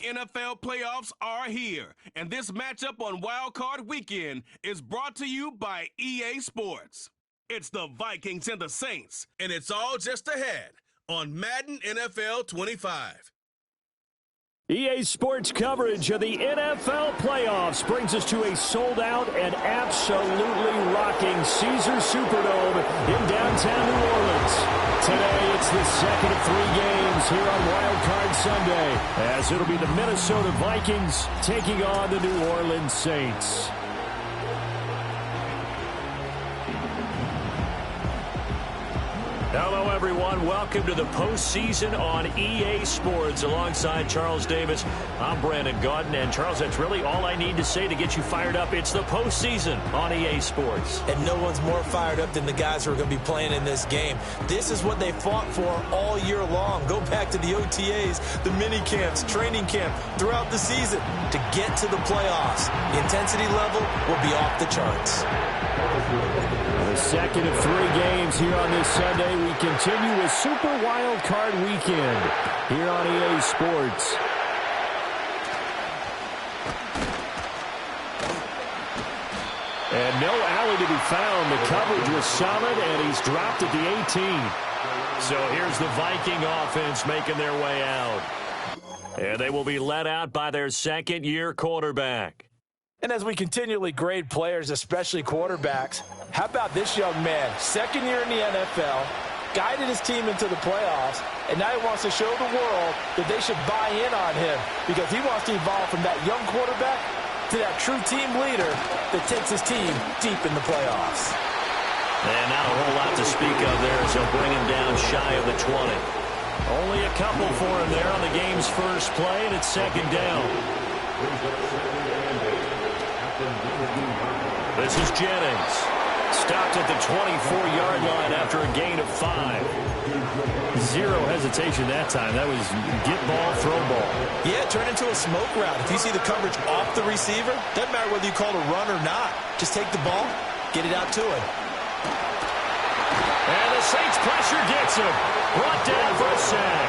NFL playoffs are here, and this matchup on Wild Card Weekend is brought to you by EA Sports. It's the Vikings and the Saints, and it's all just ahead on Madden NFL 25. EA Sports coverage of the NFL playoffs brings us to a sold-out and absolutely rocking Caesars Superdome in downtown New Orleans. Today, it's the second of 3 games here on Wild Card Sunday, as it'll be the Minnesota Vikings taking on the New Orleans Saints. Hello, everyone. Welcome to the postseason on EA Sports. Alongside Charles Davis, I'm Brandon Gaudin. And, Charles, that's really all I need to say to get you fired up. It's the postseason on EA Sports. And no one's more fired up than the guys who are going to be playing in this game. This is what they fought for all year long. Go back to the OTAs, the mini camps, training camp, throughout the season to get to the playoffs. The intensity level will be off the charts. The second of 3 games here on this Sunday. We continue with Super Wild Card Weekend here on EA Sports. And no alley to be found. The coverage was solid, and he's dropped at the 18. So here's the Viking offense making their way out. And they will be led out by their second-year quarterback. And as we continually grade players, especially quarterbacks, how about this young man? Second year in the NFL, guided his team into the playoffs, and now he wants to show the world that they should buy in on him because he wants to evolve from that young quarterback to that true team leader that takes his team deep in the playoffs. And not a whole lot to speak of there as he'll bring him down shy of the 20. Only a couple for him there on the game's first play, and it's second down. This is Jennings. Stopped at the 24-yard line after a gain of 5. Zero hesitation that time. That was get ball, throw ball. Yeah, turn into a smoke route. If you see the coverage off the receiver, doesn't matter whether you call it a run or not. Just take the ball, get it out to him. And the Saints pressure gets him. Brought down for a sack.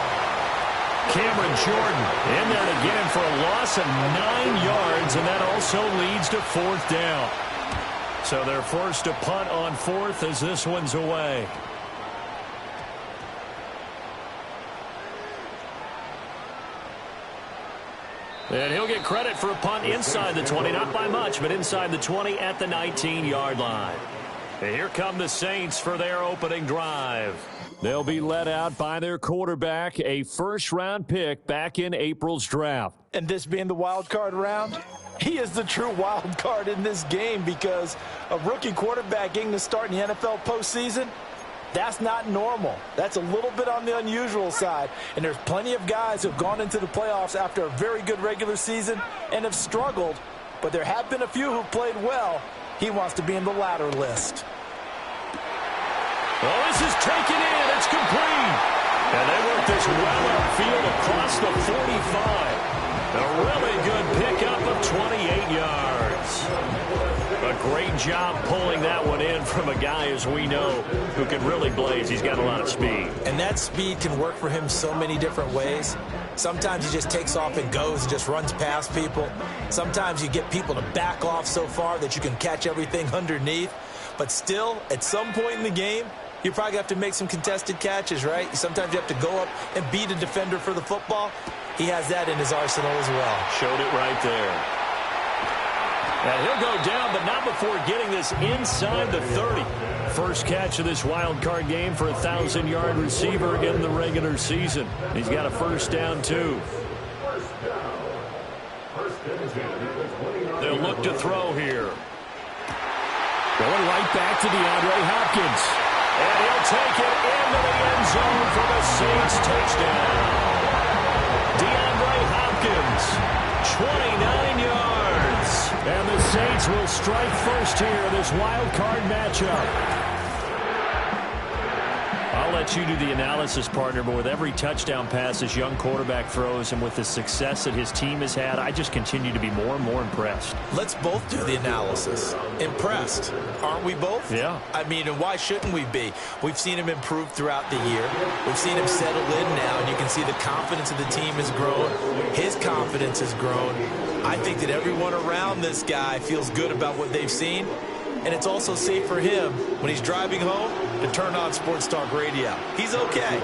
Cameron Jordan in there to get him for a loss of 9 yards, and that also leads to 4th down. So they're forced to punt on 4th as this one's away. And he'll get credit for a punt inside the 20, not by much, but inside the 20 at the 19-yard line. And here come the Saints for their opening drive. They'll be led out by their quarterback, a first-round pick back in April's draft. And this being the wild card round, he is the true wild card in this game because a rookie quarterback getting to start in the NFL postseason, that's not normal. That's a little bit on the unusual side. And there's plenty of guys who have gone into the playoffs after a very good regular season and have struggled. But there have been a few who've played well. He wants to be in the latter list. Well, this is taken in. It's complete. And they work this well upfield across the 45. A really good pickup of 28 yards. A great job pulling that one in from a guy, as we know, who can really blaze. He's got a lot of speed. And that speed can work for him so many different ways. Sometimes he just takes off and goes and just runs past people. Sometimes you get people to back off so far that you can catch everything underneath. But still, at some point in the game, you probably have to make some contested catches, right? Sometimes you have to go up and beat a defender for the football. He has that in his arsenal as well. Showed it right there. And he'll go down, but not before getting this inside the 30. First catch of this wild card game for a 1,000-yard receiver in the regular season. He's got a first down, too. They'll look to throw here. Going right back to DeAndre Hopkins. And he'll take it into the end zone for the Saints touchdown. DeAndre Hopkins, 29 yards. And the Saints will strike first here, this wild card matchup. I'll let you do the analysis, partner, but with every touchdown pass this young quarterback throws and with the success that his team has had, I just continue to be more and more impressed. Let's both do the analysis. Impressed. Aren't we both? Yeah. I mean, and why shouldn't we be? We've seen him improve throughout the year. We've seen him settle in now, and you can see the confidence of the team is growing. His confidence has grown. I think that everyone around this guy feels good about what they've seen. And it's also safe for him when he's driving home to turn on Sports Talk Radio. He's okay.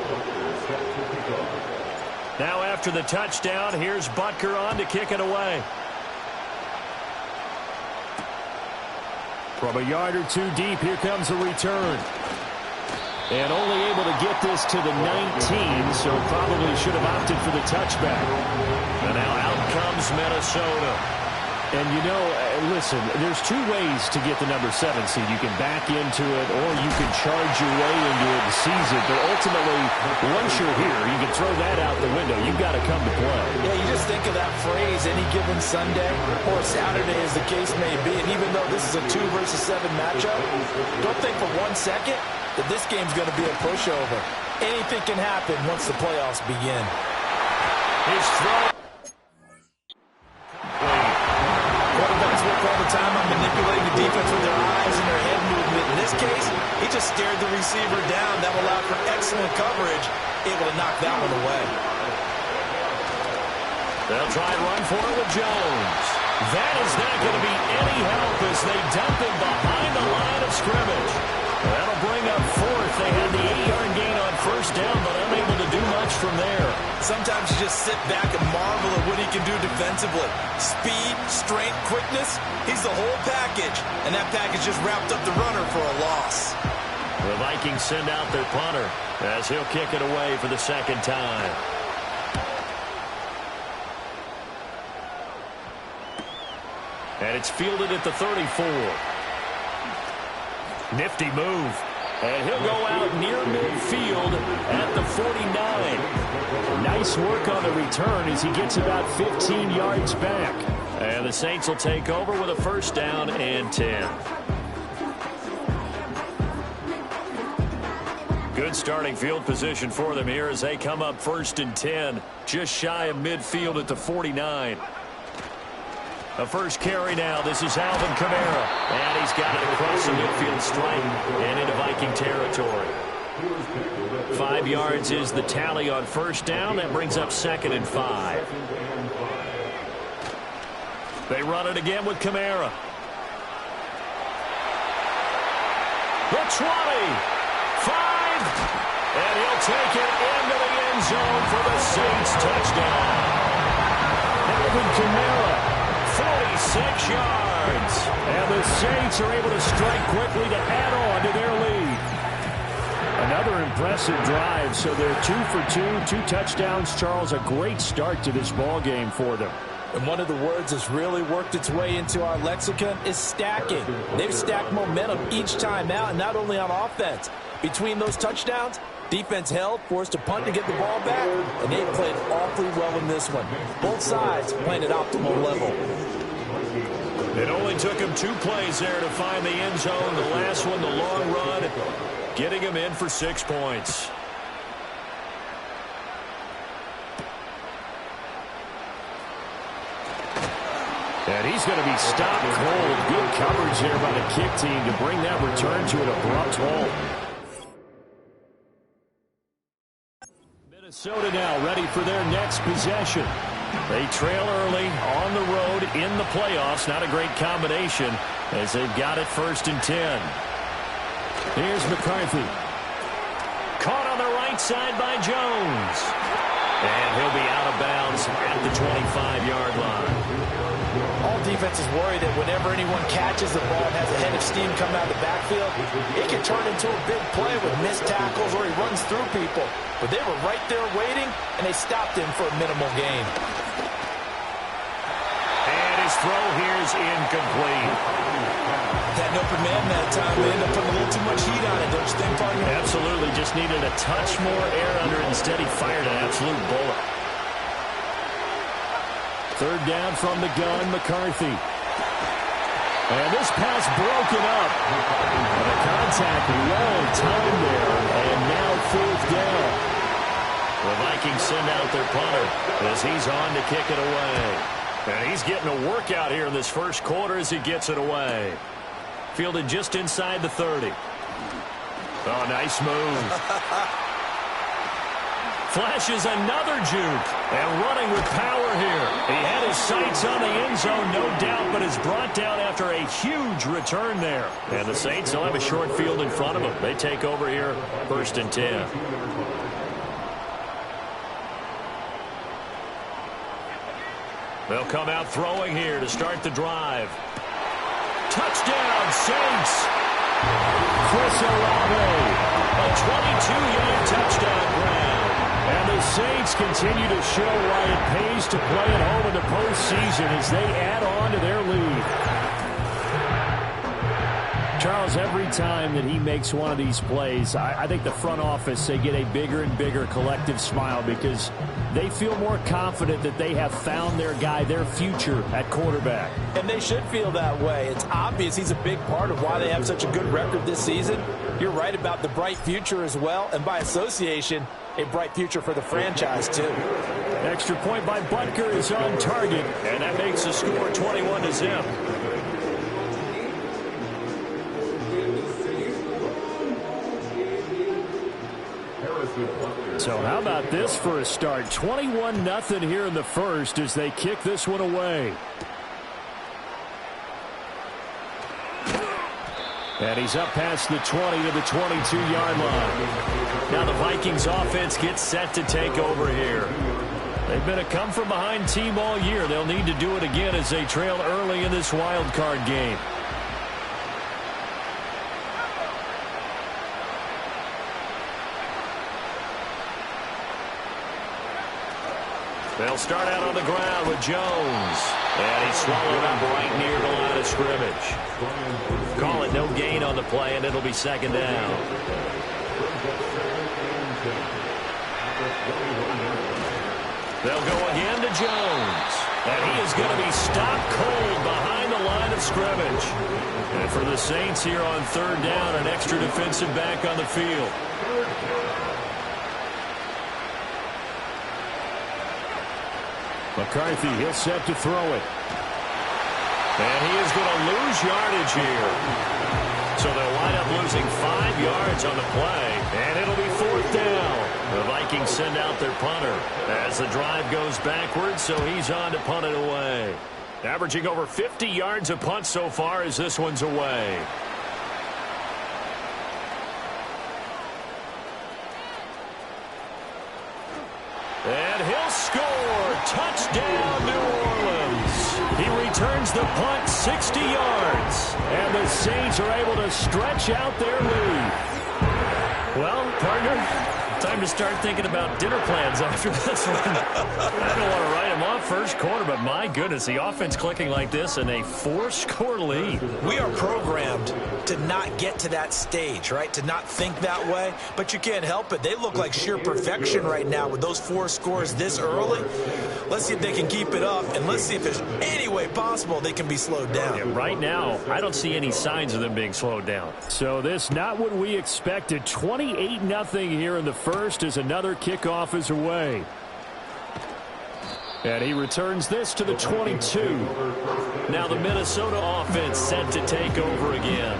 Now after the touchdown, here's Butker on to kick it away. From a yard or two deep, here comes the return. And only able to get this to the 19, so probably should have opted for the touchback. And now out comes Minnesota. And, you know, listen, there's two ways to get the number 7 seed. You can back into it or you can charge your way into it and seize it. But ultimately, once you're here, you can throw that out the window. You've got to come to play. Yeah, you just think of that phrase, any given Sunday or Saturday as the case may be. And even though this is a 2 versus 7 matchup, don't think for 1 second that this game's going to be a pushover. Anything can happen once the playoffs begin. His throw. Quarterbacks work all the time on manipulating the defense with their eyes and their head movement. In this case, he just stared the receiver down. That allowed for excellent coverage, able to knock that one away. They'll try and run for it with Jones. That is not going to be any help as they dump him behind the line of scrimmage. That'll bring up 4th. They had the 8-yard gain on first down, but unable to do much from there. Sometimes you just sit back and marvel at what he can do defensively. Speed, strength, quickness, he's the whole package. And that package just wrapped up the runner for a loss. The Vikings send out their punter as he'll kick it away for the second time. And it's fielded at the 34. Nifty move. And he'll go out near midfield at the 49. Nice work on the return as he gets about 15 yards back. And the Saints will take over with a first down and 10. Good starting field position for them here as they come up 1st and 10. Just shy of midfield at the 49. A first carry now. This is Alvin Kamara. And he's got it across the midfield stripe and into Viking territory. 5 yards is the tally on first down. That brings up 2nd and 5. They run it again with Kamara. The 20. 5. And he'll take it into the end zone for the Saints touchdown. Alvin Kamara. 46 yards. And the Saints are able to strike quickly to add on to their lead. Another impressive drive, so they're 2 for 2, 2 touchdowns. Charles, a great start to this ball game for them. And one of the words that's really worked its way into our lexicon is stacking. They've stacked momentum each time out, and not only on offense. Between those touchdowns, defense held, forced a punt to get the ball back, and they played awfully well in this one. Both sides playing at optimal level. It only took him 2 plays there to find the end zone. The last one, the long run, getting him in for 6 points. And he's going to be stopped cold. Good coverage there by the kick team to bring that return to an abrupt halt. Minnesota now ready for their next possession. They trail early on the road in the playoffs. Not a great combination as they've got it 1st and 10. Here's McCarthy. Caught on the right side by Jones. And he'll be out of bounds at the 25-yard line. All defenses worry that whenever anyone catches the ball and has a head of steam coming out of the backfield, it can turn into a big play with missed tackles or he runs through people. But they were right there waiting, and they stopped him for a minimal gain. And his throw here is incomplete. That open man that time ended up putting a little too much heat on it, don't you think, partner? Absolutely. Just needed a touch more air under it. Instead, he fired an absolute bullet. 3rd down from the gun, McCarthy. And this pass broken up. And a contact well timed there. And now 4th down. The Vikings send out their punter as he's on to kick it away. And he's getting a workout here in this first quarter as he gets it away. Fielded just inside the 30. Oh, nice move. flashes another juke. And running with power here. He had his sights on the end zone, no doubt, but is brought down after a huge return there. And the Saints will have a short field in front of them. They take over here, 1st and 10. They'll come out throwing here to start the drive. Touchdown, Saints! Chris Olave, a 22-yard touchdown grab. And the Saints continue to show why it pays to play at home in the postseason as they add on to their lead. Charles, every time that he makes one of these plays, I think the front office, they get a bigger and bigger collective smile because they feel more confident that they have found their guy, their future at quarterback. And they should feel that way. It's obvious he's a big part of why they have such a good record this season. You're right about the bright future as well, and by association, a bright future for the franchise too. Extra point by Butker is on target, and that makes the score 21-0. So how about this for a start? 21-0 here in the first as they kick this one away. And he's up past the 20 to the 22-yard line. Now the Vikings offense gets set to take over here. They've been a come-from-behind team all year. They'll need to do it again as they trail early in this wild card game. They'll start out on the ground with Jones. And he's swallowed up right near the line of scrimmage. Call it no gain on the play, and it'll be 2nd down. They'll go again to Jones. And he is going to be stopped cold behind the line of scrimmage. And for the Saints here on 3rd down, an extra defensive back on the field. McCarthy, he'll set to throw it. And he is going to lose yardage here. So they'll wind up losing 5 yards on the play. And it'll be 4th down. The Vikings send out their punter as the drive goes backwards, so he's on to punt it away. Averaging over 50 yards a punt so far as this one's away. And he'll score. Touchdown, New Orleans. He returns the punt 60 yards. And the Saints are able to stretch out their lead. Well, partner, time to start thinking about dinner plans after this one. I don't want to write him off first quarter, but my goodness, the offense clicking like this and a 4-score lead. We are programmed to not get to that stage, right? To not think that way, but you can't help it. They look like sheer perfection right now with those 4 scores this early. Let's see if they can keep it up, and let's see if there's any way possible they can be slowed down. Yeah, right now, I don't see any signs of them being slowed down. So this not what we expected. 28-0 here in the first as another kickoff is away. And he returns this to the 22. Now the Minnesota offense set to take over again.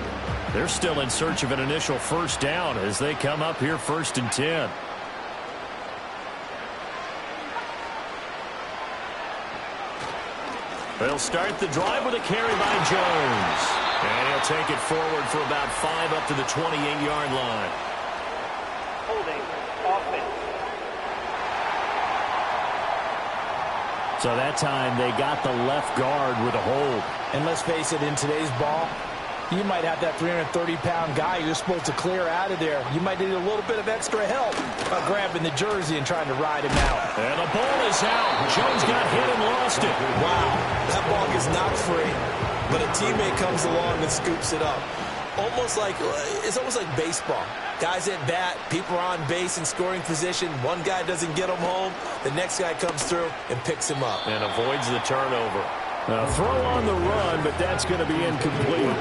They're still in search of an initial 1st down as they come up here 1st and 10. They'll start the drive with a carry by Jones. And he'll take it forward for about 5 up to the 28-yard line. Holding offense. So that time they got the left guard with a hold. And let's face it, in today's ball, you might have that 330-pound guy you're supposed to clear out of there. You might need a little bit of extra help by grabbing the jersey and trying to ride him out. And the ball is out. Jones got hit and lost it. Wow, that ball gets knocked free, but a teammate comes along and scoops it up. It's almost like baseball. Guys at bat, people are on base in scoring position. One guy doesn't get him home. The next guy comes through and picks him up. And avoids the turnover. A throw on the run, but that's going to be incomplete.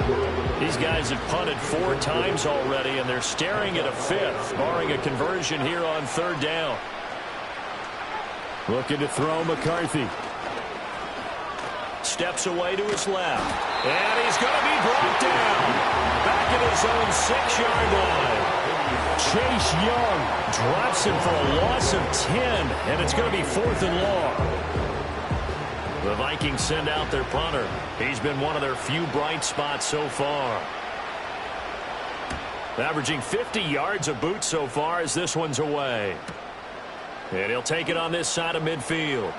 These guys have punted 4 times already, and they're staring at a 5th, barring a conversion here on 3rd down. Looking to throw McCarthy. Steps away to his left. And he's going to be brought down. Back at his own 6-yard line. Chase Young drops him for a loss of 10, and it's going to be 4th and long. The Vikings send out their punter. He's been one of their few bright spots so far. Averaging 50 yards a boot so far as this one's away. And he'll take it on this side of midfield.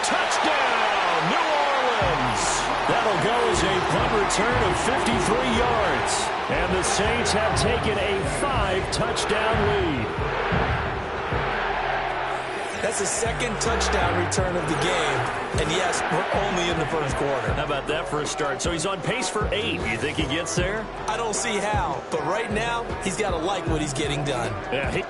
Touchdown, New Orleans! That'll go as a punt return of 53 yards. And the Saints have taken a 5-touchdown lead. That's the second touchdown return of the game. And yes, we're only in the first quarter. How about that for a start? So he's on pace for 8. You think he gets there? I don't see how. But right now, he's got to like what he's getting done. Yeah,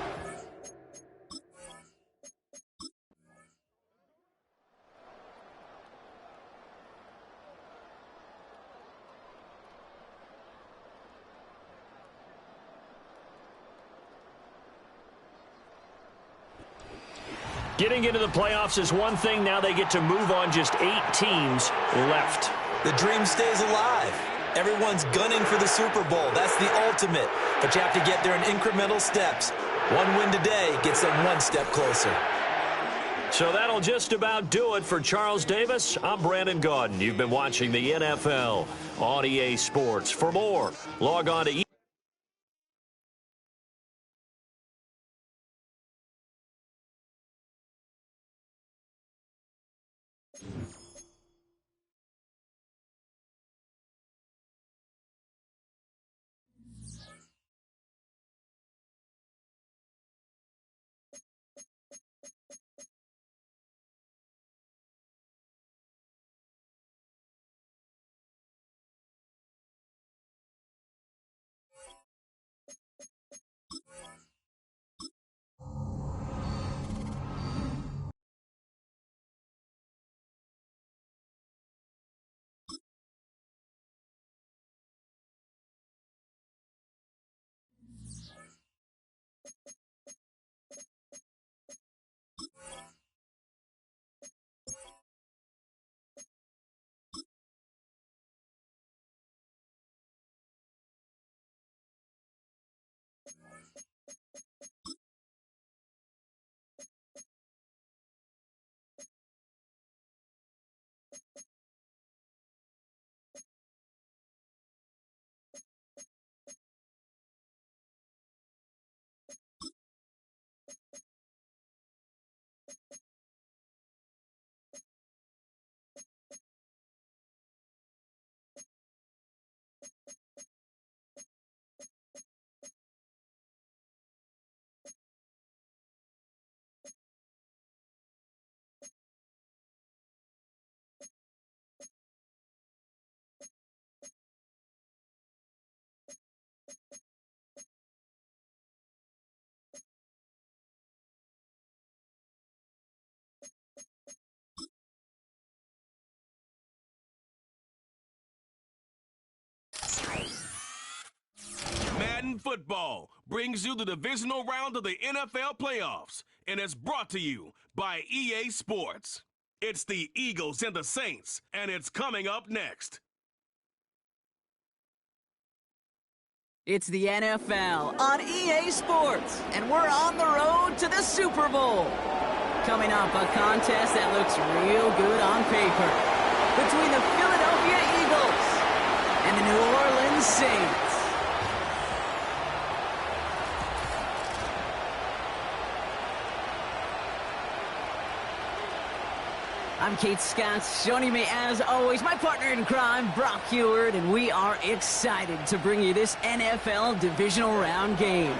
getting into the playoffs is one thing. Now they get to move on. Just 8 teams left. The dream stays alive. Everyone's gunning for the Super Bowl. That's the ultimate. But you have to get there in incremental steps. One win today gets them one step closer. So that'll just about do it for Charles Davis. I'm Brandon Gaudin. You've been watching the NFL on EA Sports. For more, log on to Madden Football brings you the divisional round of the NFL playoffs, and it's brought to you by EA Sports. It's the Eagles and the Saints, and it's coming up next. It's the NFL on EA Sports, and we're on the road to the Super Bowl. Coming up, a contest that looks real good on paper between the Philadelphia Eagles and the New Orleans Saints. I'm Kate Scott, joining me as always, my partner in crime, Brock Heward, and we are excited to bring you this NFL divisional round game.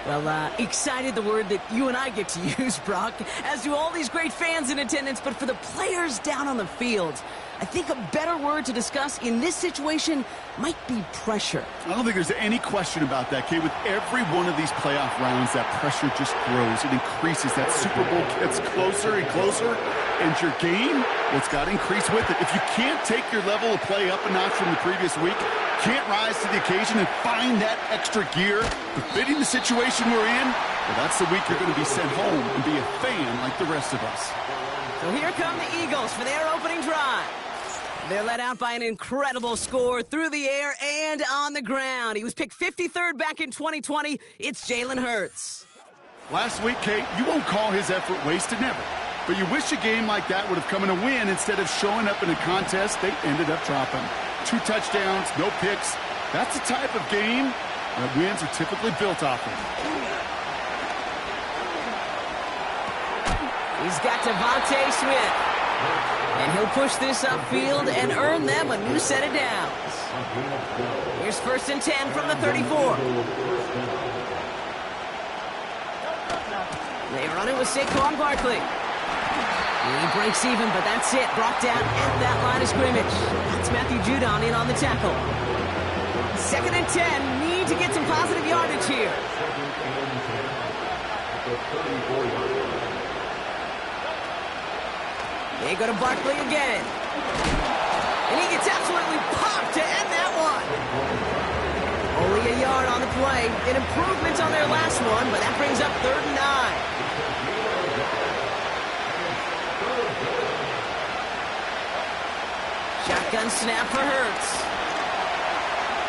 Well, excited, the word that you and I get to use, Brock, as do all these great fans in attendance, but for the players down on the field, I think a better word to discuss in this situation might be pressure. I don't think there's any question about that, Kate. With every one of these playoff rounds, that pressure just grows. It increases. That Super Bowl gets closer and closer, and your game, well, it's got to increase with it. If you can't take your level of play up a notch from the previous week, can't rise to the occasion and find that extra gear befitting the situation we're in, well, that's the week you're going to be sent home and be a fan like the rest of us. So here come the Eagles for their opening drive. They're led out by an incredible score through the air and on the ground. He was picked 53rd back in 2020. It's Jalen Hurts. Last week, Kate, you won't call his effort wasted, never. But you wish a game like that would have come in a win instead of showing up in a contest they ended up dropping. 2 touchdowns, no picks. That's the type of game that wins are typically built off of. He's got Devontae Smith. And he'll push this upfield and earn them a new set of downs. Here's 1st and 10 from the 34. They run it with Saquon Barkley. He breaks even, but that's it. Brought down at that line of scrimmage. That's Matthew Judon in on the tackle. 2nd and 10. Need to get some positive yardage here. They go to Barkley again. And he gets absolutely popped to end that one. Only a yard on the play. An improvement on their last one, but that brings up 3rd and 9. Shotgun snap for Hurts.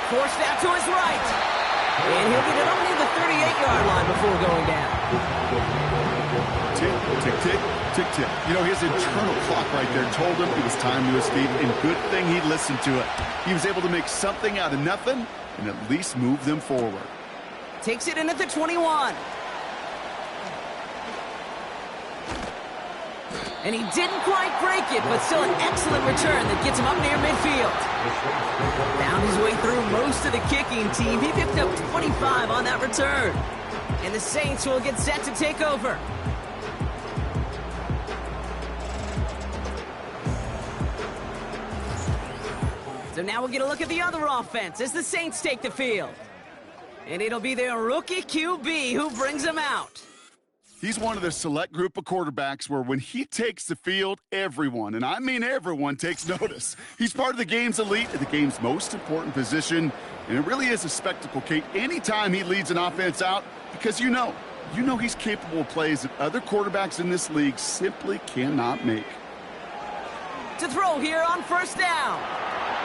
Forced out to his right. And he'll get it only the 38-yard line before going down. Tick, tick, tick, tick, tick. You know, his internal clock right there told him it was time to his feet, and good thing he listened to it. He was able to make something out of nothing and at least move them forward. Takes it in at the 21. And he didn't quite break it, but still an excellent return that gets him up near midfield. Found his way through most of the kicking team. He picked up 25 on that return. And the Saints will get set to take over. So now we'll get a look at the other offense as the Saints take the field. And it'll be their rookie QB who brings them out. He's one of the select group of quarterbacks where when he takes the field, everyone, and I mean everyone, takes notice. He's part of the game's elite at the game's most important position, and it really is a spectacle, Kate, anytime he leads an offense out, because you know he's capable of plays that other quarterbacks in this league simply cannot make. To throw here on 1st down.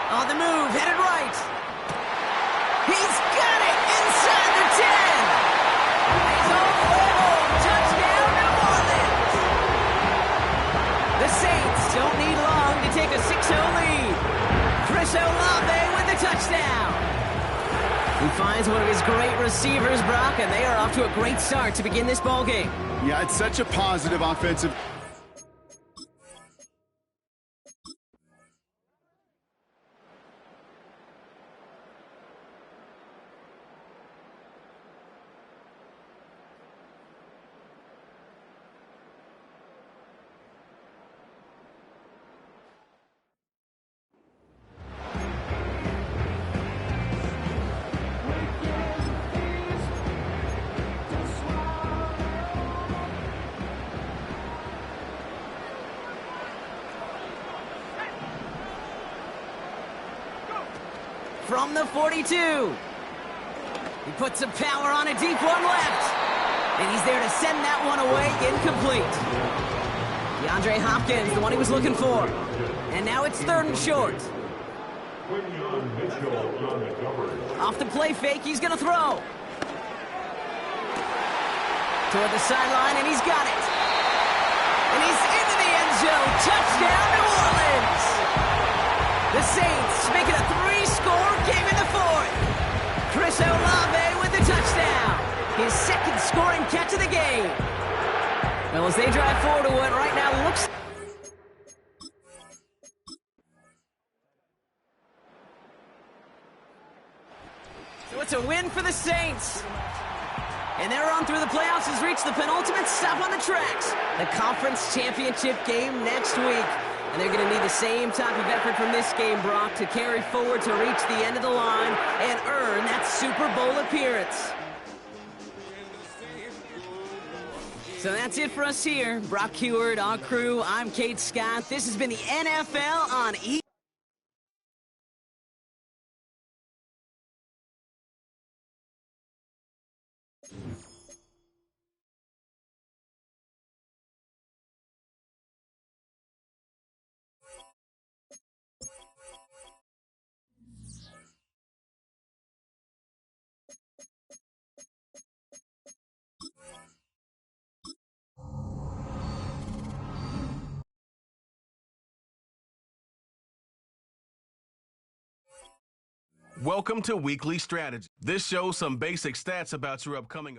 On the move, headed right. He's got it inside the 10. He's all the way home. Touchdown, New Orleans. The Saints don't need long to take a 6-0 lead. Chris Olave with the touchdown. He finds one of his great receivers, Brock, and they are off to a great start to begin this ballgame. Yeah, it's such a positive offensive. From the 42. He puts some power on a deep one left. And he's there to send that one away incomplete. DeAndre Hopkins, the one he was looking for. And now it's 3rd and short. Off the play fake, he's going to throw. Toward the sideline, and he's got it. And he's into the end zone. Touchdown, New Orleans. The Saints make it a 3-score game in the 4th. Chris Olave with the touchdown. His 2nd scoring catch of the game. Well, as they drive forward to what right now looks... So it's a win for the Saints. And their run through the playoffs has reached the penultimate stop on the tracks. The conference championship game next week. And they're going to need the same type of effort from this game, Brock, to carry forward to reach the end of the line and earn that Super Bowl appearance. So that's it for us here. Brock Heward, our crew, I'm Kate Scott. This has been the NFL on E! Welcome to Weekly Strategy. This shows some basic stats about your upcoming.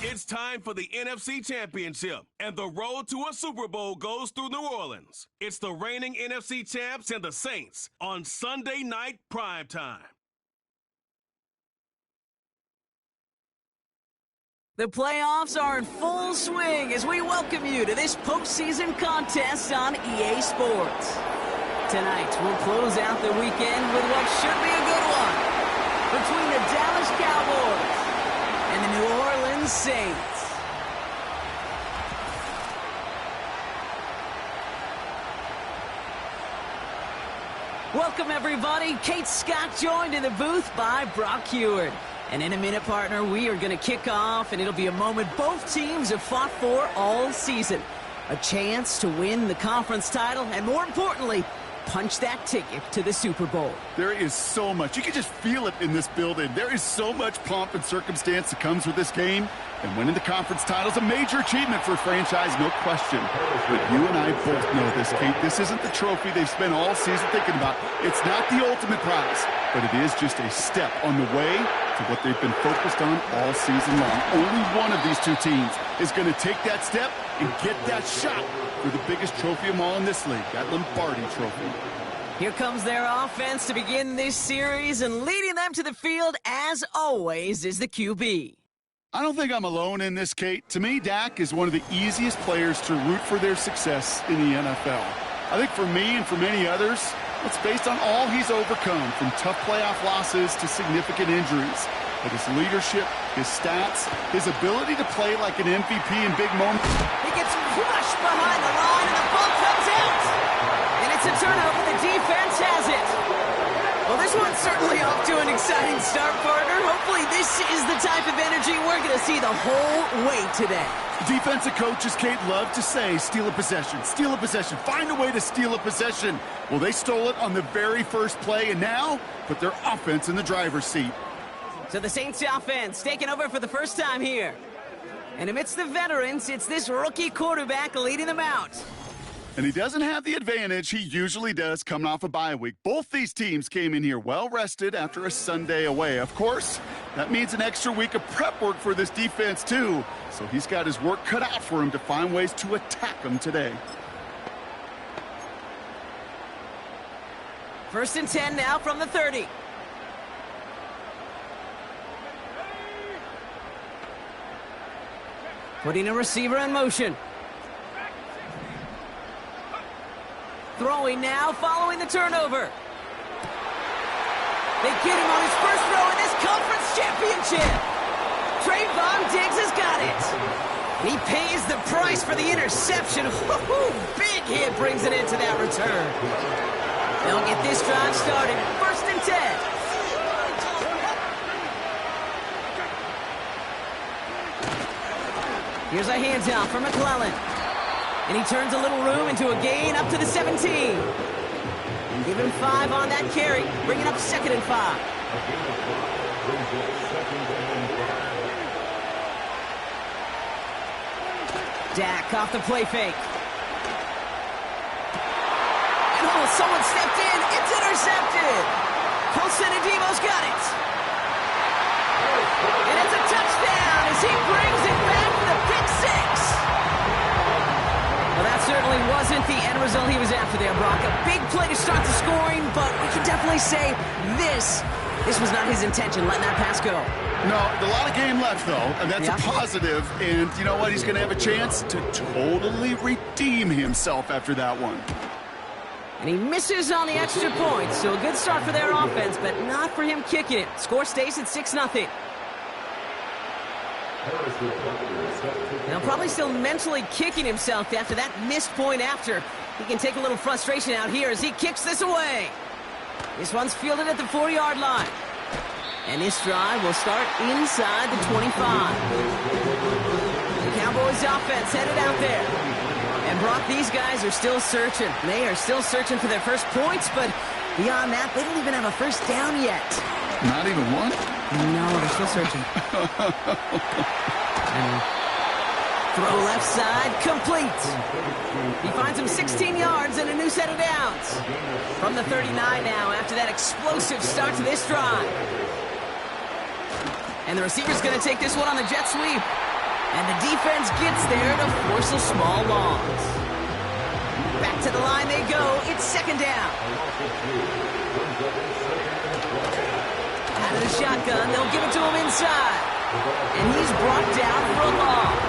It's time for the NFC Championship, and the road to a Super Bowl goes through New Orleans. It's the reigning NFC champs and the Saints on Sunday night primetime. The playoffs are in full swing as we welcome you to this postseason contest on EA Sports. Tonight, we'll close out the weekend with what should be a good one between the Dallas Cowboys and the New Orleans Saints. Welcome, everybody. Kate Scott joined in the booth by Brock Heward. And in a minute, partner, we are going to kick off, and it'll be a moment both teams have fought for all season. A chance to win the conference title, and more importantly, punch that ticket to the Super Bowl. There is so much. You can just feel it in this building. There is so much pomp and circumstance that comes with this game. And winning the conference title is a major achievement for a franchise, no question. But you and I both know this, Kate. This isn't the trophy they've spent all season thinking about. It's not the ultimate prize, but it is just a step on the way to what they've been focused on all season long. Only one of these two teams is going to take that step and get that shot for the biggest trophy of them all in this league, that Lombardi trophy. Here comes their offense to begin this series, and leading them to the field, as always, is the QB. I don't think I'm alone in this, Kate. To me, Dak is one of the easiest players to root for their success in the NFL. I think for me and for many others, it's based on all he's overcome, from tough playoff losses to significant injuries. But his leadership, his stats, his ability to play like an MVP in big moments. He gets crushed behind the line, and the ball comes out. And it's a turnover. The defense has it. Well, this one's certainly off to an exciting start, partner. Hopefully this is the type of energy we're going to see the whole way today. Defensive coaches, Kate, love to say, steal a possession, find a way to steal a possession. Well, they stole it on the very first play, and now put their offense in the driver's seat. So the Saints offense taking over for the first time here. And amidst the veterans, it's this rookie quarterback leading them out. And he doesn't have the advantage he usually does coming off a bye week. Both these teams came in here well-rested after a Sunday away. Of course, that means an extra week of prep work for this defense, too. So he's got his work cut out for him to find ways to attack them today. 1st and 10 now from the 30. Putting a receiver in motion. Throwing now, following the turnover. They get him on his first throw in this conference championship. Trayvon Diggs has got it. He pays the price for the interception. Woo-hoo, big hit brings it into that return. They'll get this drive started. 1st and 10. Here's a handoff for McClellan. And he turns a little room into a gain up to the 17. And give him 5 on that carry, bringing up 2nd and 5. Dak off the play fake. And oh, someone stepped in. It's intercepted. Colson Adebo's got it. And it's a touchdown as he brings it back for the pick 6. Well, that certainly wasn't the end result he was after there, Brock. A big play to start the scoring, but we can definitely say this was not his intention, letting that pass go. No, a lot of game left, though, and that's a positive. And you know what? He's going to have a chance to totally redeem himself after that one. And he misses on the extra point, so a good start for their offense, but not for him kicking it. Score stays at 6-0. Now probably still mentally kicking himself after that missed point after. He can take a little frustration out here as he kicks this away. This one's fielded at the 4-yard line. And this drive will start inside the 25. The Cowboys offense headed out there. And Brock, these guys are still searching. They are still searching for their first points, but beyond that, they don't even have a first down yet. Not even one? No, they're still searching. Throw left side, complete. He finds him 16 yards and a new set of downs. From the 39 now after that explosive start to this drive. And the receiver's going to take this one on the jet sweep. And the defense gets there to force a small loss. Back to the line they go. It's second down. Out of the shotgun, they'll give it to him inside. And he's brought down for a loss.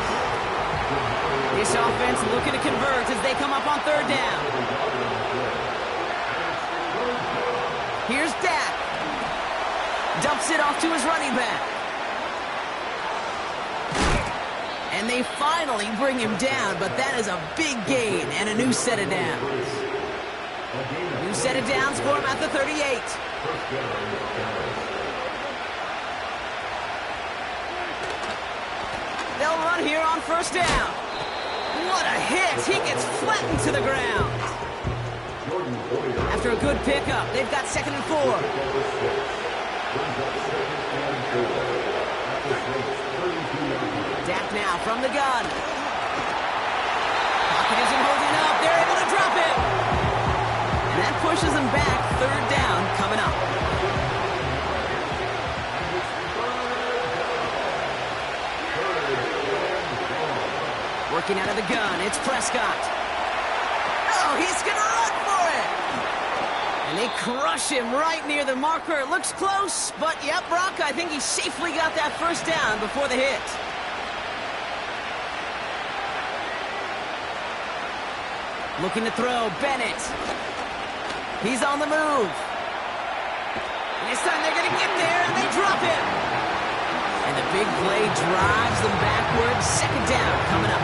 This offense looking to convert as they come up on third down. Here's Dak. Dumps it off to his running back. And they finally bring him down, but that is a big gain and a new set of downs. New set of downs for him at the 38. They'll run here on first down. What a hit! He gets flattened to the ground. After a good pickup, they've got 2nd and 4. Dak now from the gun. Pocket isn't holding up. They're able to drop him. And that pushes them back. Third down coming up. Working out of the gun, it's Prescott. Oh, he's going to run for it. And they crush him right near the marker. It looks close, but yep, Brock, I think he safely got that first down before the hit. Looking to throw, Bennett. He's on the move. And this time they're going to get there, and they drop him. And the big play drives them backwards. Second down coming up.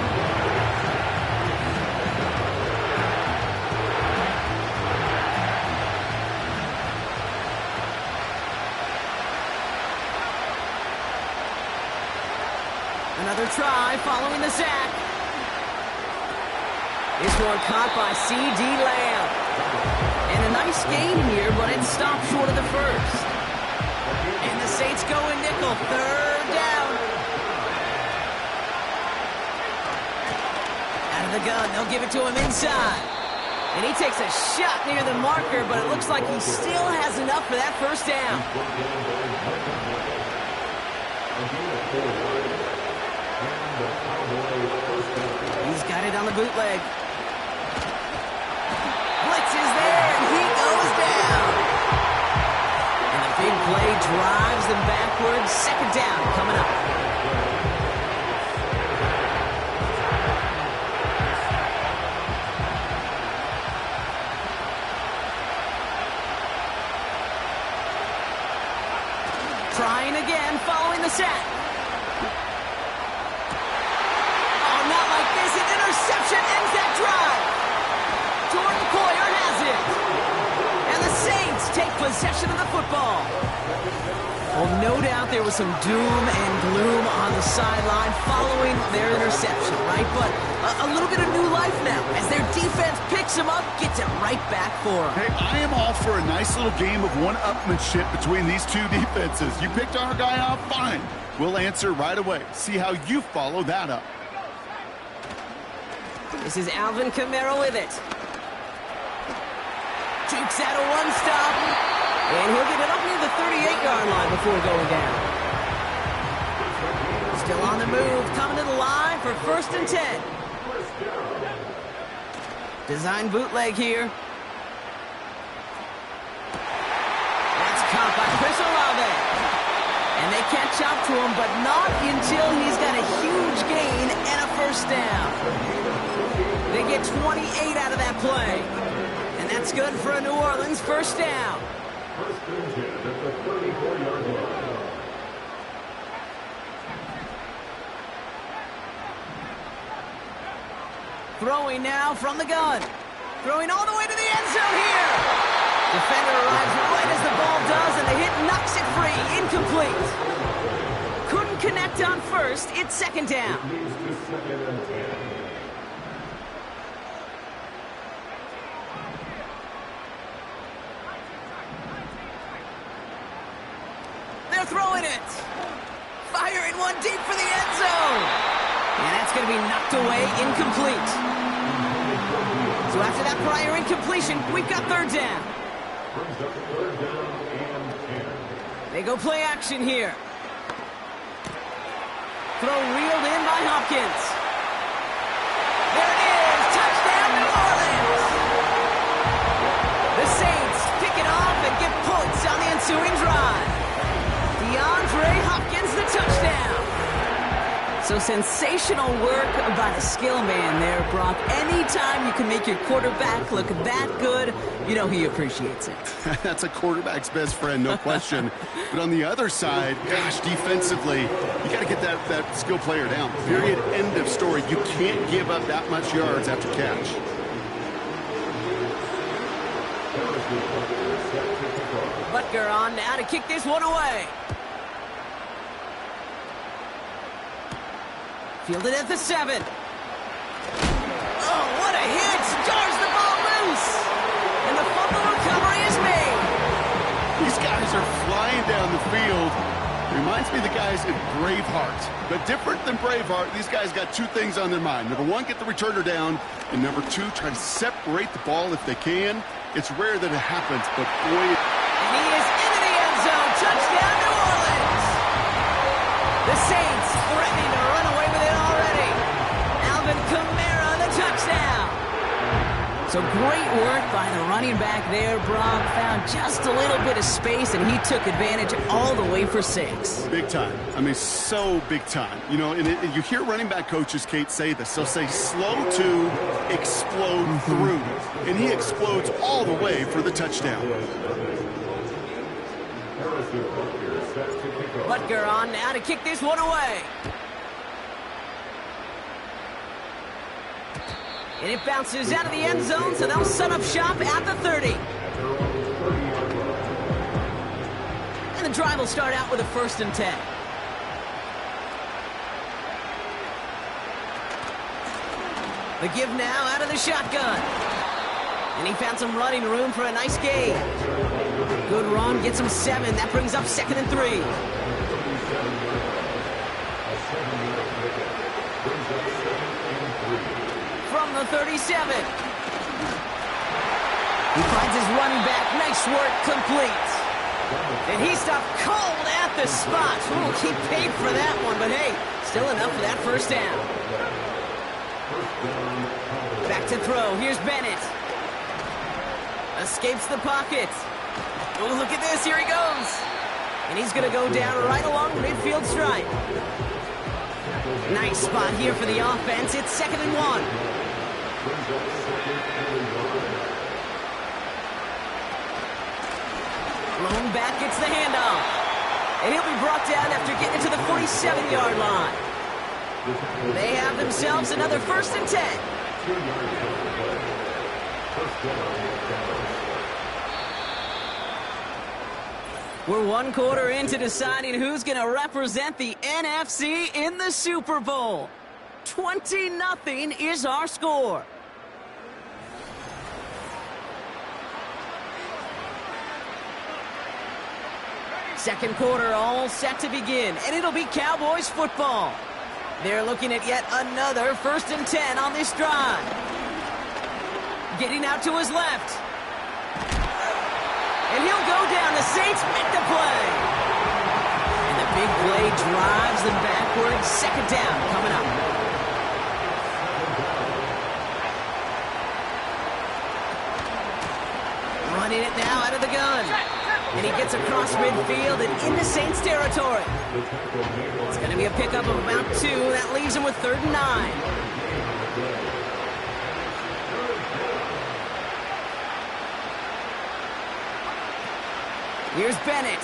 Another try following the sack. This one caught by C.D. Lamb. And a nice gain here, but it stopped short of the first. And the Saints go in nickel. Third down. Out of the gun. They'll give it to him inside. And he takes a shot near the marker, but it looks like he still has enough for that first down. He's got it on the bootleg. Blitz is there, and he goes down. And the big play drives them backwards. Second down coming up. Trying again following the sack. Interception ends that drive. Jordan Poyer has it. And the Saints take possession of the football. Well, no doubt there was some doom and gloom on the sideline following their interception, right? But a little bit of new life now as their defense picks them up, gets it right back for them. Hey, I am all for a nice little game of one-upmanship between these two defenses. You picked our guy out, fine. We'll answer right away. See how you follow that up. This is Alvin Kamara with it. Jukes out a one-stop. And he'll get it up near the 38-yard line before going down. Still on the move, coming to the line for 1st and 10. Design bootleg here. That's caught by Chris Olave. And they catch up to him, but not until he's got a huge gain and a first down. They get 28 out of that play. And that's good for a New Orleans first down. Throwing now from the gun. Throwing all the way to the end zone here. Defender arrives right as the ball does, and the hit knocks it free. Incomplete. Couldn't connect on first. It's second down. They're throwing it. Firing one deep for the end zone. And that's going to be knocked away, incomplete. So after that prior incompletion, we've got third down. They go play action here. Throw reeled in by Hopkins. There it is. Touchdown, New Orleans. The Saints pick it off and get points on the ensuing drive. DeAndre Hopkins, the touchdown. So sensational work by the skill man there, Brock. Anytime you can make your quarterback look that good, you know he appreciates it. That's a quarterback's best friend, no question. But on the other side, gosh, defensively, you got to get that skill player down. Period, end of story. You can't give up that much yards after catch. Butker on now to kick this one away. Fielded at the 7. Oh, what a hit! Jars the ball loose! And the fumble recovery is made. These guys are flying down the field. Reminds me of the guys in Braveheart. But different than Braveheart, these guys got two things on their mind. Number one, get the returner down. And number two, try to separate the ball if they can. It's rare that it happens, but boy... And he is into the end zone. Touchdown, New Orleans! The Saints threatening to run away with it already. Alvin Kamara, the touchdown. So great work by the running back there. Brock found just a little bit of space, and he took advantage all the way for 6. Big time. I mean, so big time. You know, and you hear running back coaches, Kate, say this. They'll say slow to explode through. And he explodes all the way for the touchdown. Butker on now to kick this one away. And it bounces out of the end zone, so they'll set up shop at the 30. And the drive will start out with a 1st and 10. The give now out of the shotgun. And he found some running room for a nice gain. Good run, gets him 7. That brings up 2nd and 3. From the 37. He finds his running back. Nice work, complete. And he stopped cold at the spot. Ooh, he paid for that one, but hey, still enough for that 1st down. Back to throw. Here's Bennett. Escapes the pocket. Oh, look at this. Here he goes. And he's going to go down right along the midfield stripe. Nice spot here for the offense. It's 2nd and 1. Lone back gets the handoff. And he'll be brought down after getting to the 47-yard line. They have themselves another 1st and 10. We're 1 quarter into deciding who's going to represent the NFC in the Super Bowl. 20-0 is our score. Second quarter all set to begin, and it'll be Cowboys football. They're looking at yet another 1st and 10 on this drive. Getting out to his left. And he'll go down. The Saints make the play. And the big play drives them backwards. 2nd down coming up. Running it now out of the gun. And he gets across midfield and into Saints territory. It's going to be a pickup of about 2. That leaves him with 3rd and 9. Here's Bennett.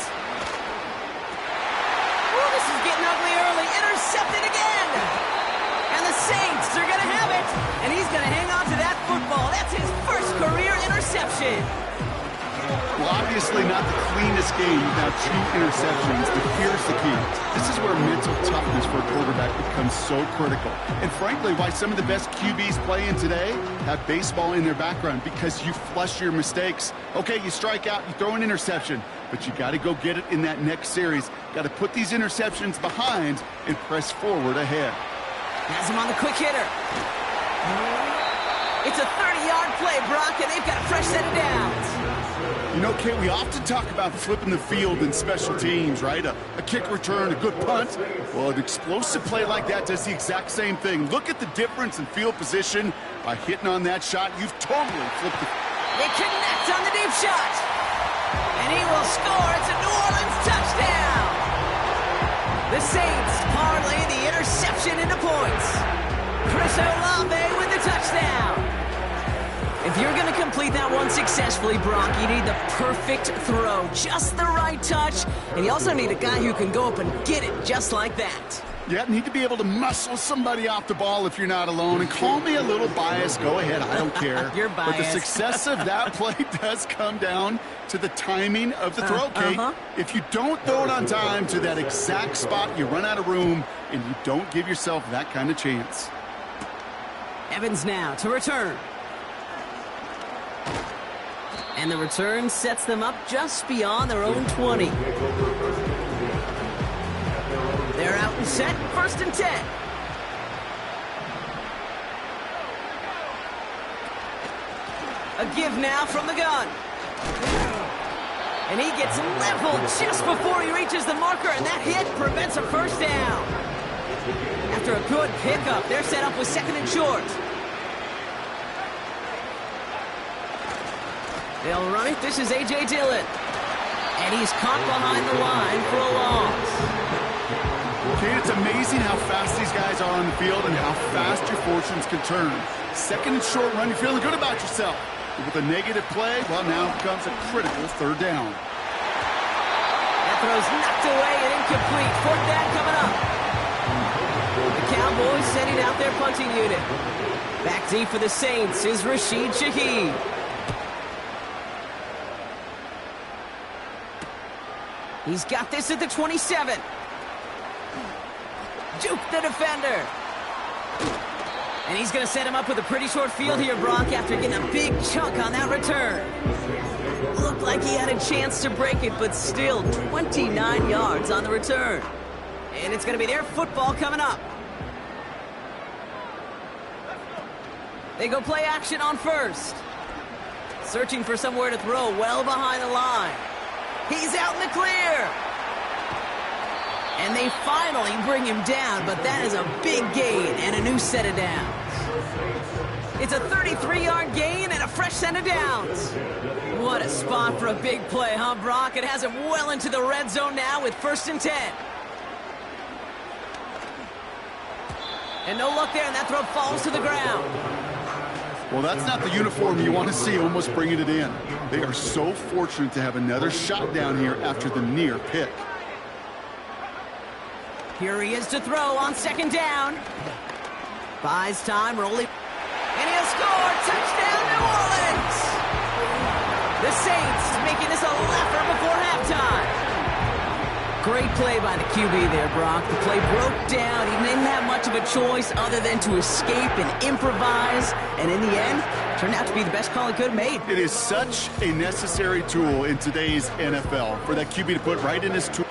Ooh, this is getting ugly early. Intercepted again. And the Saints are going to have it. And he's going to interception. Well, obviously not the cleanest game without 2 interceptions, but here's the key. This is where mental toughness for a quarterback becomes so critical. And frankly, why some of the best QBs playing today have baseball in their background, because you flush your mistakes. Okay, you strike out, you throw an interception, but you got to go get it in that next series. Got to put these interceptions behind and press forward ahead. Has him on the quick hitter. It's a 30-yard play, Brock, and they've got a fresh set of downs. You know, Kate, we often talk about flipping the field in special teams, right? A kick return, a good punt. Well, an explosive play like that does the exact same thing. Look at the difference in field position. By hitting on that shot, you've totally flipped the... They connect on the deep shot. And he will score. It's a New Orleans touchdown. The Saints parlay the interception into points. Chris Olave with the touchdown. If you're going to complete that one successfully, Brock, you need the perfect throw, just the right touch, and you also need a guy who can go up and get it just like that. Yeah, need to be able to muscle somebody off the ball if you're not alone. And call me a little biased. Go ahead. I don't care. You're biased. But the success of that play does come down to the timing of the throw, Kate. If you don't throw it on time to that exact spot, you run out of room, and you don't give yourself that kind of chance. Evans now to return. And the return sets them up just beyond their own 20. They're out and set, 1st and 10. A give now from the gun. And he gets leveled just before he reaches the marker, and that hit prevents a first down. After a good pickup, they're set up with 2nd and short. They'll run it. This is A.J. Dillon. And he's caught behind the line for a loss. Kate, it's amazing how fast these guys are on the field and how fast your fortunes can turn. 2nd and short run, you're feeling good about yourself. But with a negative play, well, now it becomes a critical 3rd down. That throw's knocked away and incomplete. 4th down coming up. The Cowboys sending out their punting unit. Back deep for the Saints is Rashid Shaheed. He's got this at the 27. Juke the defender. And he's going to set him up with a pretty short field here, Brock, after getting a big chunk on that return. Looked like he had a chance to break it, but still 29 yards on the return. And it's going to be their football coming up. They go play action on 1st. Searching for somewhere to throw well behind the line. He's out in the clear. And they finally bring him down, but that is a big gain and a new set of downs. It's a 33-yard gain and a fresh set of downs. What a spot for a big play, huh, Brock? It has him well into the red zone now with 1st and 10. And no luck there, and that throw falls to the ground. Well, that's not the uniform you want to see almost bringing it in. They are so fortunate to have another shot down here after the near pick. Here he is to throw on 2nd down. Buys time, rolling. And he'll score! Touchdown, New Orleans! The Saints making this a laugher before halftime. Great play by the QB there, Brock. The play broke down. He didn't have much of a choice other than to escape and improvise. And in the end, turned out to be the best call he could have made. It is such a necessary tool in today's NFL for that QB to put right in his tool.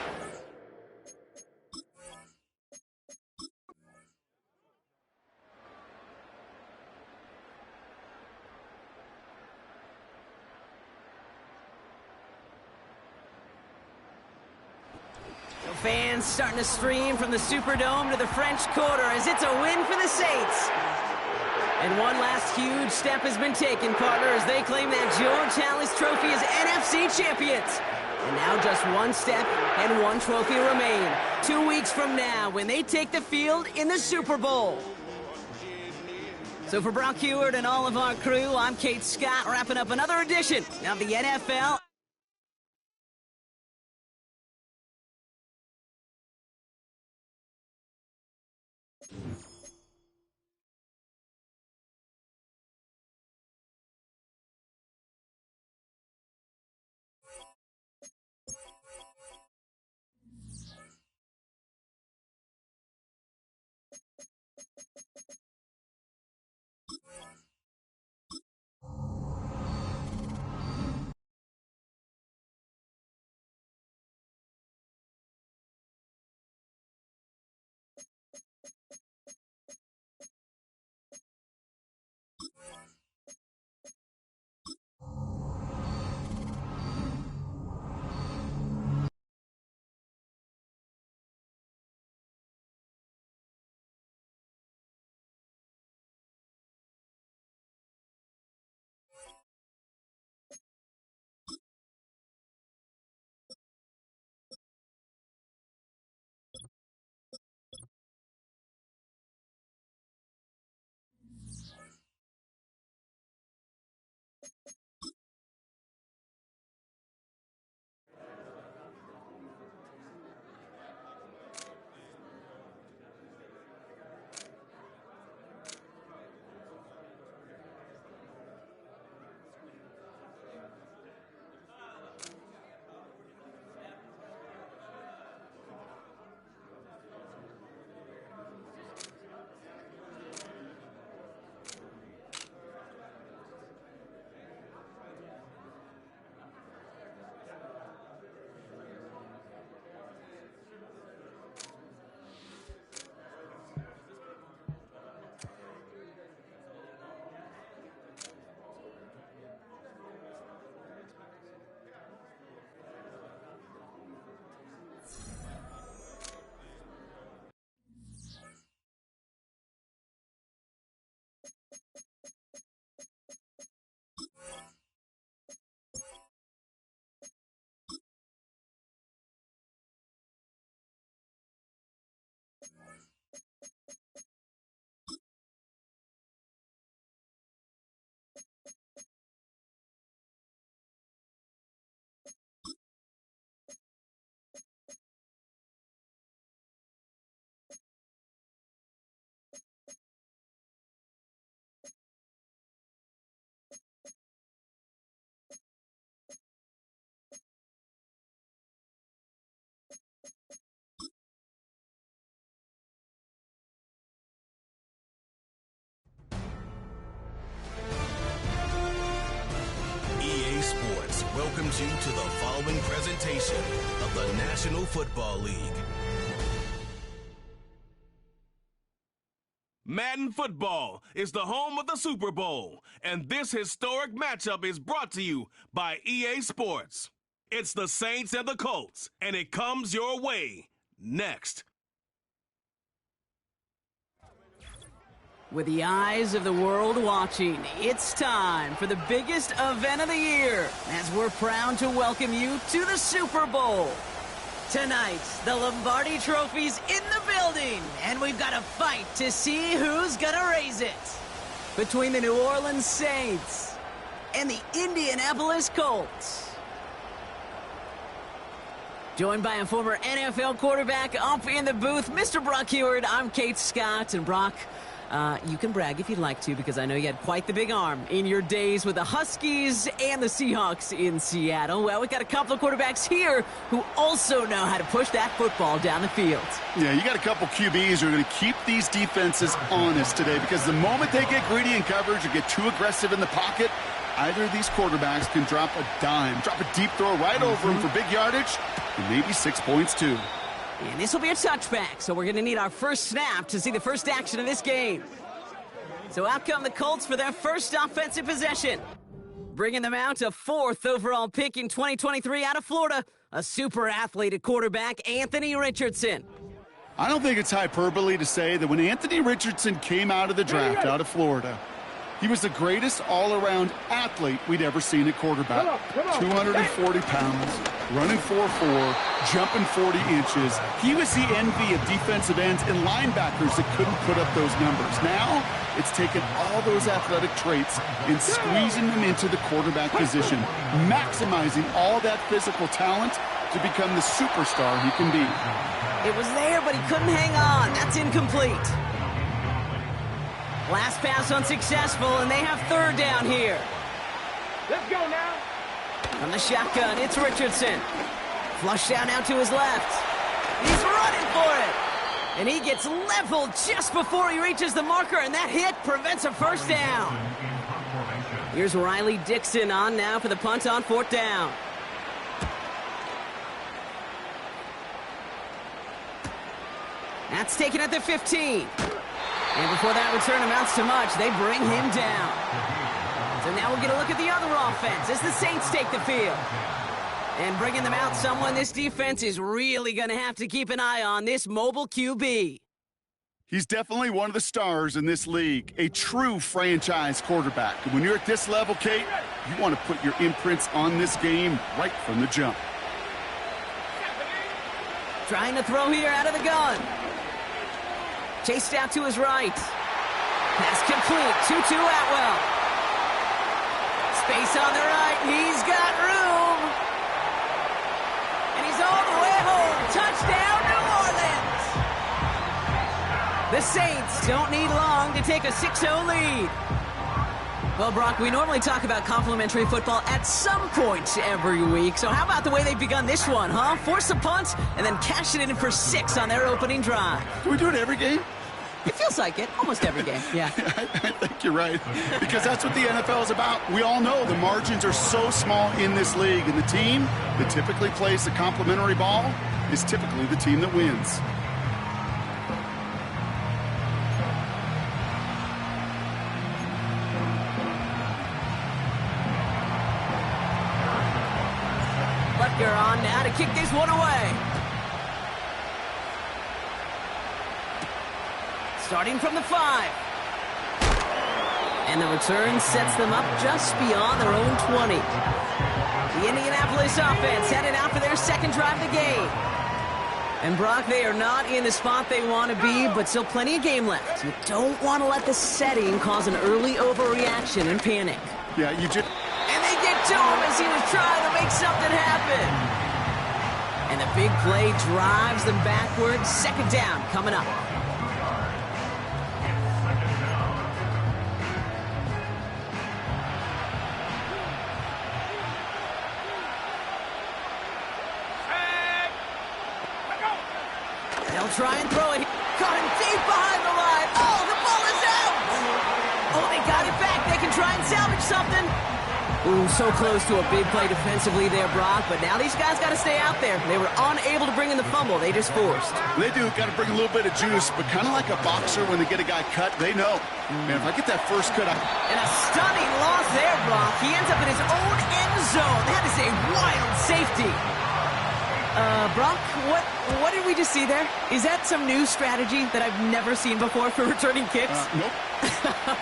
Fans starting to stream from the Superdome to the French Quarter as it's a win for the Saints. And one last huge step has been taken, partner, as they claim that George Halas Trophy as NFC champions. And now just one step and one trophy remain. 2 weeks from now when they take the field in the Super Bowl. So for Brock Heward and all of our crew, I'm Kate Scott, wrapping up another edition of the NFL presentation of the National Football League. Madden Football is the home of the Super Bowl, and this historic matchup is brought to you by EA Sports. It's the Saints and the Colts, and it comes your way next. With the eyes of the world watching, it's time for the biggest event of the year, as we're proud to welcome you to the Super Bowl. Tonight, the Lombardi Trophy's in the building, and we've got a fight to see who's gonna raise it. Between the New Orleans Saints and the Indianapolis Colts. Joined by a former NFL quarterback up in the booth, Mr. Brock Heward. I'm Kate Scott, and Brock, you can brag if you'd like to, because I know you had quite the big arm in your days with the Huskies and the Seahawks in Seattle. Well, we've got a couple of quarterbacks here who also know how to push that football down the field. Yeah, you got a couple QBs who are going to keep these defenses honest today, because the moment they get greedy in coverage or get too aggressive in the pocket, either of these quarterbacks can drop a dime, drop a deep throw right over them for big yardage, and maybe 6 points too. And this will be a touchback, so we're going to need our first snap to see the first action of this game. So out come the Colts for their first offensive possession. Bringing them out a 4th overall pick in 2023 out of Florida, a super athlete at quarterback, Anthony Richardson. I don't think it's hyperbole to say that when Anthony Richardson came out of the draft out of Florida, he was the greatest all-around athlete we'd ever seen at quarterback. 240 pounds, running 4.4, jumping 40 inches. He was the envy of defensive ends and linebackers that couldn't put up those numbers. Now, it's taken all those athletic traits and squeezing them into the quarterback position, maximizing all that physical talent to become the superstar he can be. It was there, but he couldn't hang on. That's incomplete. Last pass unsuccessful, and they have 3rd down here. Let's go now. From the shotgun, it's Richardson. Flush down out to his left. He's running for it. And he gets leveled just before he reaches the marker, and that hit prevents a first down. Here's Riley Dixon on now for the punt on 4th down. That's taken at the 15. And before that return amounts to much, they bring him down. So now we'll get a look at the other offense as the Saints take the field. And bringing them out, someone this defense is really going to have to keep an eye on, this mobile QB. He's definitely one of the stars in this league, a true franchise quarterback. And when you're at this level, Kate, you want to put your imprints on this game right from the jump. Trying to throw here out of the gun. Chased out to his right. Pass complete. 2-2 Atwell. Space on the right. He's got room. And he's all the way home. Touchdown, New Orleans. The Saints don't need long to take a 6-0 lead. Well, Brock, we normally talk about complimentary football at some point every week. So how about the way they've begun this one, huh? Force a punt and then cash it in for 6 on their opening drive. Do we do it every game? It feels like it. Almost every game, yeah. I think you're right, because that's what the NFL is about. We all know the margins are so small in this league, and the team that typically plays the complimentary ball is typically the team that wins. Butker on now to kick this one away. Starting from the 5. And the return sets them up just beyond their own 20. The Indianapolis offense headed out for their second drive of the game. And Brock, they are not in the spot they want to be, but still plenty of game left. You don't want to let the setting cause an early overreaction and panic. Yeah, you just... And they get to him as he was trying to make something happen. And the big play drives them backwards. 2nd down coming up. They'll try and throw it. Caught him deep behind the line. Oh, the ball is out. Oh, they got it back. They can try and salvage something. Ooh, so close to a big play defensively there, Brock, but now these guys got to stay out there. They were unable to bring in the fumble they just forced. They do. Got to bring a little bit of juice, but kind of like a boxer when they get a guy cut, they know. Man, if I get that first cut, And a stunning loss there, Brock. He ends up in his own end zone. That is a wild safety. Brock, what did we just see there? Is that some new strategy that I've never seen before for returning kicks? Nope.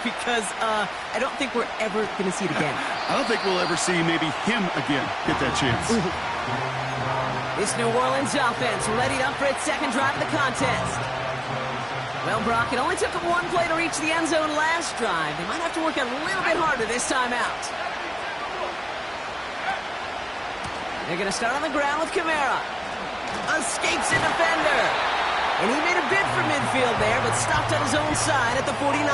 Because I don't think we're ever going to see it again. I don't think we'll ever see maybe him again get that chance. This New Orleans offense ready up for its second drive of the contest. Well, Brock, it only took them one play to reach the end zone last drive. They might have to work a little bit harder this time out. They're going to start on the ground with Kamara. Escapes a defender. And he made a bid for midfield there, but stopped on his own side at the 49.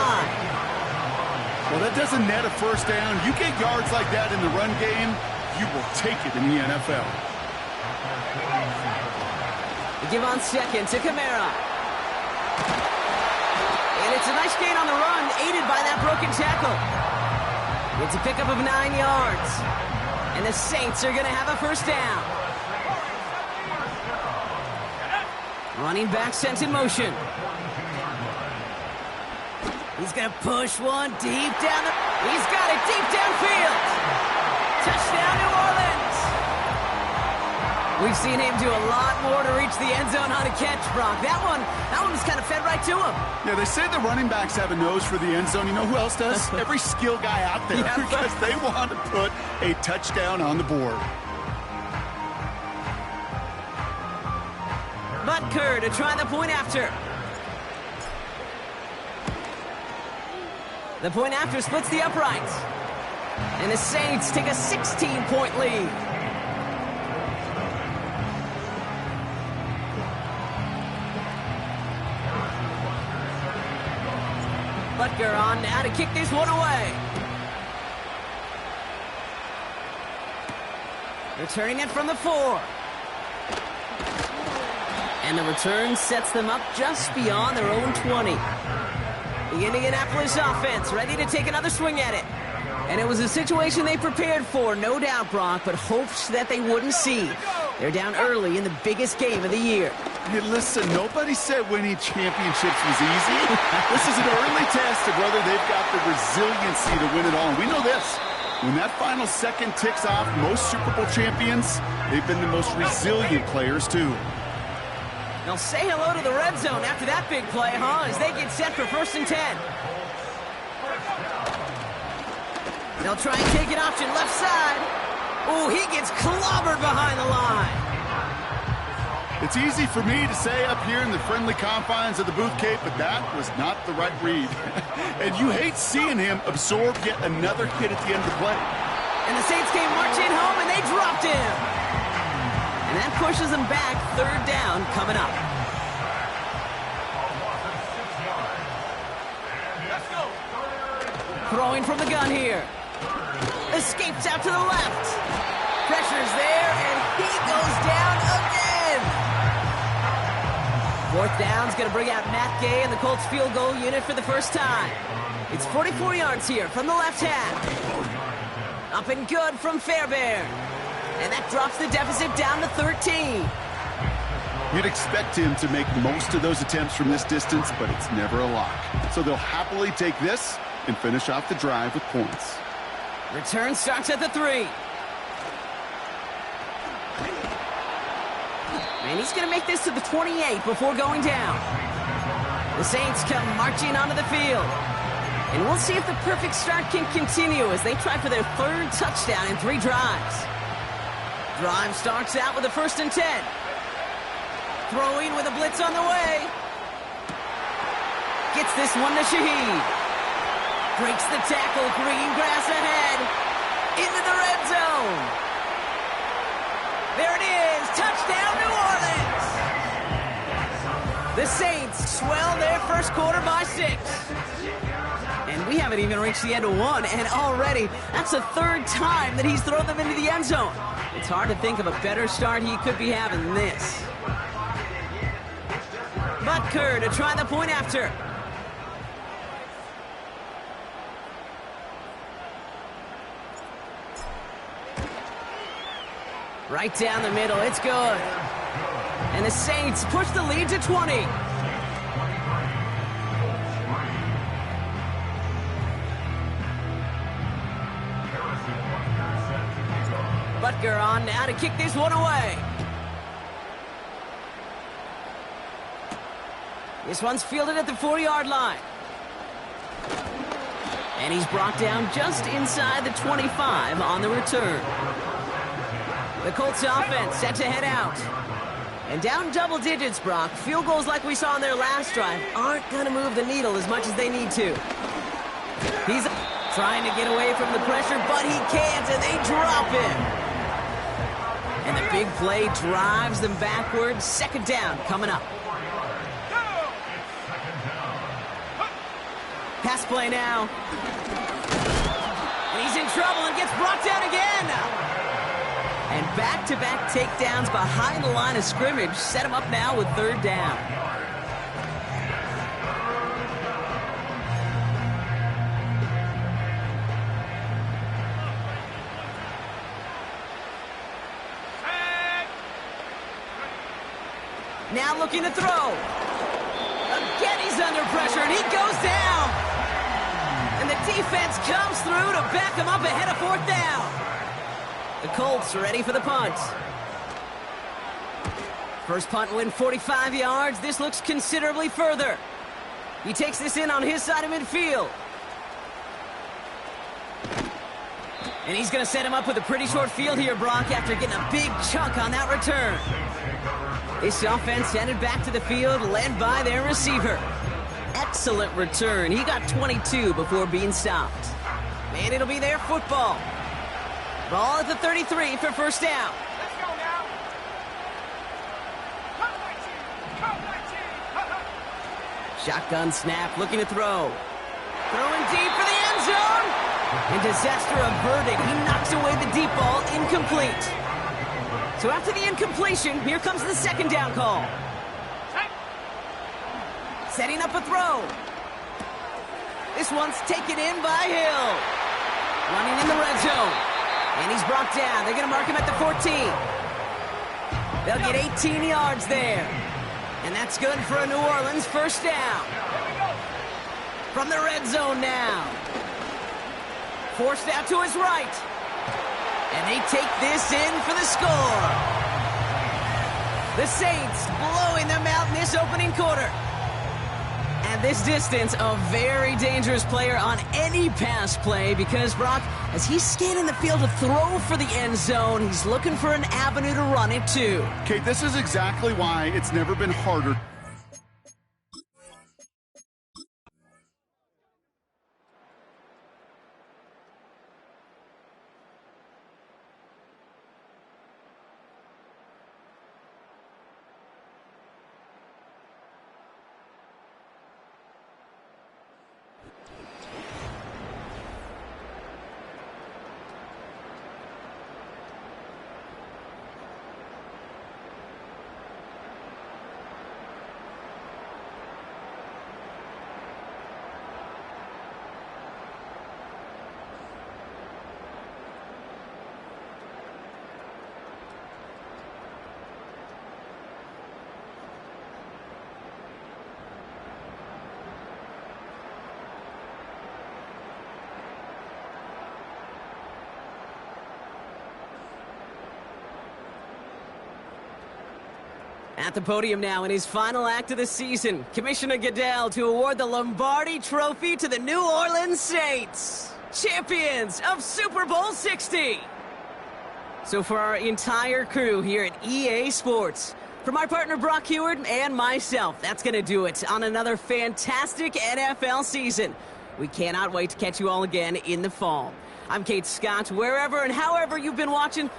Well, that doesn't net a first down. You get yards like that in the run game, you will take it in the NFL. They give on second to Kamara. And it's a nice gain on the run, aided by that broken tackle. It's a pickup of 9 yards. And the Saints are going to have a first down. Running back sent in motion. He's going to push one deep down the... He's got it deep downfield. Touchdown, New Orleans. We've seen him do a lot more to reach the end zone on a catch, Brock. That one was kind of fed right to him. Yeah, they say the running backs have a nose for the end zone. You know who else does? Every skill guy out there. Yeah, because they want to put a touchdown on the board. Butker to try the point after. The point after splits the uprights. And the Saints take a 16-point lead. Butker on now to kick this one away. Returning it from the 4. And the return sets them up just beyond their own 20. The Indianapolis offense ready to take another swing at it. And it was a situation they prepared for, no doubt, Brock, but hoped that they wouldn't see. They're down early in the biggest game of the year. Hey, listen, nobody said winning championships was easy. This is an early test of whether they've got the resiliency to win it all. And we know this. When that final second ticks off, most Super Bowl champions, they've been the most resilient players, too. They'll say hello to the red zone after that big play, huh? As they get set for 1st and 10. They'll try and take an option left side. Oh, he gets clobbered behind the line. It's easy for me to say up here in the friendly confines of the booth, Kate, but that was not the right read. And you hate seeing him absorb yet another hit at the end of the play. And the Saints came marching home, and they dropped him. And that pushes them back. 3rd down coming up. Throwing from the gun here. Escapes out to the left. Pressure's there, and he goes down again. 4th down's going to bring out Matt Gay and the Colts field goal unit for the first time. It's 44 yards here from the left half. Up and good from Fairbairn. And that drops the deficit down to 13. You'd expect him to make most of those attempts from this distance, but it's never a lock. So they'll happily take this and finish off the drive with points. Return starts at the 3. And he's going to make this to the 28 before going down. The Saints come marching onto the field. And we'll see if the perfect start can continue as they try for their 3rd touchdown in 3 drives. Drive starts out with a 1st and 10. Throwing with a blitz on the way. Gets this one to Shaheed. Breaks the tackle, green grass ahead. Into the red zone. There it is. Touchdown, New Orleans. The Saints swell their first quarter by 6. And we haven't even reached the end of 1. And already, that's the 3rd time that he's thrown them into the end zone. It's hard to think of a better start he could be having than this. Butker to try the point after. Right down the middle. It's good. And the Saints push the lead to 20. Butker on now to kick this one away. This one's fielded at the 40-yard line. And he's brought down just inside the 25 on the return. The Colts offense set to head out. And down double digits, Brock. Field goals like we saw on their last drive aren't going to move the needle as much as they need to. He's trying to get away from the pressure, but he can't, and they drop him. And the big play drives them backwards. Second down coming up. Pass play now. And he's in trouble and gets brought down again. And back-to-back takedowns behind the line of scrimmage set him up now with third down. Now looking to throw. Again, he's under pressure, and he goes down. And the defense comes through to back him up ahead of fourth down. The Colts are ready for the punt. First punt win 45 yards. This looks considerably further. He takes this in on his side of midfield. And he's going to set him up with a pretty short field here, Brock, after getting a big chunk on that return. This offense headed back to the field, led by their receiver. Excellent return. He got 22 before being stopped. And it'll be their football. Ball at the 33 for first down. Let's go now. Shotgun snap, looking to throw. Throwing deep for the end zone. And disaster averted. He knocks away the deep ball, incomplete. So after the incompletion, here comes the second down call. Setting up a throw. This one's taken in by Hill. Running in the red zone. And he's brought down. They're going to mark him at the 14. They'll get 18 yards there. And that's good for a New Orleans first down. From the red zone now. Forced out to his right. And they take this in for the score. The Saints blowing them out in this opening quarter. At this distance, a very dangerous player on any pass play because, Brock, as he's scanning the field to throw for the end zone, he's looking for an avenue to run it to. Kate, this is exactly why it's never been harder. At the podium now in his final act of the season, Commissioner Goodell to award the Lombardi Trophy to the New Orleans Saints, champions of Super Bowl 60. So for our entire crew here at EA Sports, for my partner Brock Heward and myself, that's going to do it on another fantastic NFL season. We cannot wait to catch you all again in the fall. I'm Kate Scott. Wherever and however you've been watching,